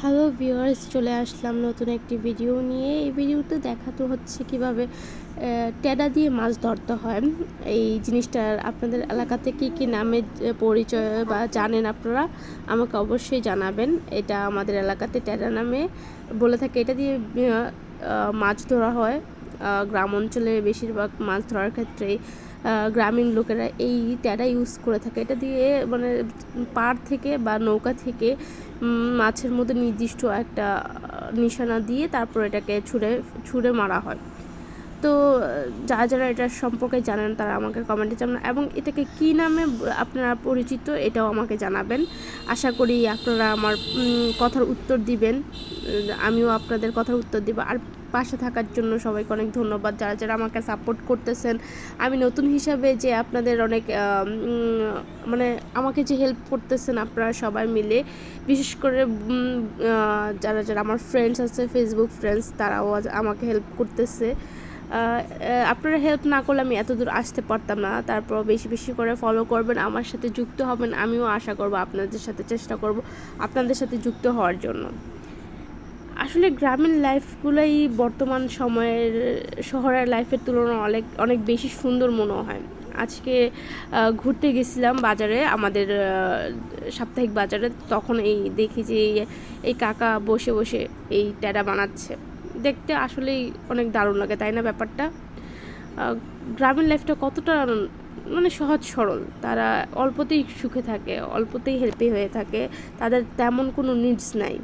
Hello viewers, চলে আসলাম নতুন একটি ভিডিও নিয়ে। এই ভিডিওতে দেখাতে হচ্ছে কিভাবে টেডা দিয়ে মাছ ধরতে হয়। এই জিনিসটার আপনাদের এলাকাতে কি নামে পরিচয় বা জানেন আপনারা, আমাকে অবশ্যই জানাবেন। এটা আমাদের এলাকাতে টেডা নামে বলে থাকে। এটা দিয়ে মাছ ধরা হয়। গ্রাম অঞ্চলে বেশিরভাগ মাছ ধরার ক্ষেত্রে গ্রামীণ লোকেরা এই টেডা ইউজ করে থাকে। এটা দিয়ে মানে পাড় থেকে বা নৌকা থেকে মাছের মধ্যে নির্দিষ্ট একটা নিশানা দিয়ে তারপর এটাকে ছুঁড়ে মারা হয়। তো যারা এটা সম্পর্কে জানেন তারা আমাকে কমেন্টে জানান, এবং এটাকে কী নামে আপনারা পরিচিত এটাও আমাকে জানাবেন। আশা করি আপনারা আমার কথার উত্তর দিবেন, আমিও আপনাদের কথার উত্তর দিব। আর পাশে থাকার জন্য সবাইকে অনেক ধন্যবাদ, যারা আমাকে সাপোর্ট করতেছেন। আমি নতুন হিসাবে যে আপনাদের অনেক মানে আমাকে যে হেল্প করতেছেন আপনারা সবাই মিলে, বিশেষ করে যারা আমার ফ্রেন্ডস আছে, ফেসবুক ফ্রেন্ডস, তারাও আমাকে হেল্প করতেছে। আপনারা হেল্প না করলে আমি এত দূর আসতে পারতাম না। তারপর বেশি বেশি করে ফলো করবেন, আমার সাথে যুক্ত হবেন। আমিও আশা করব আপনাদের সাথে, চেষ্টা করব আপনাদের সাথে যুক্ত হওয়ার জন্য। আসলে গ্রামীণ লাইফগুলোই বর্তমান সময়ের শহরের লাইফের তুলনায় অনেক বেশি সুন্দর মনে হয়। আজকে ঘুরতে গেছিলাম বাজারে, আমাদের সাপ্তাহিক বাজারে। তখন দেখি যে এই কাকা বসে বসে এই টেডা বানাচ্ছে। দেখতে আসলেই অনেক দারুণ লাগে, তাই না ব্যাপারটা? গ্রামীণ লাইফটা কতটা মানে সহজ সরল। তারা অল্পতেই সুখে থাকে, অল্পতেই হ্যাপি হয়ে থাকে, তাদের তেমন কোনো নিডস নাই।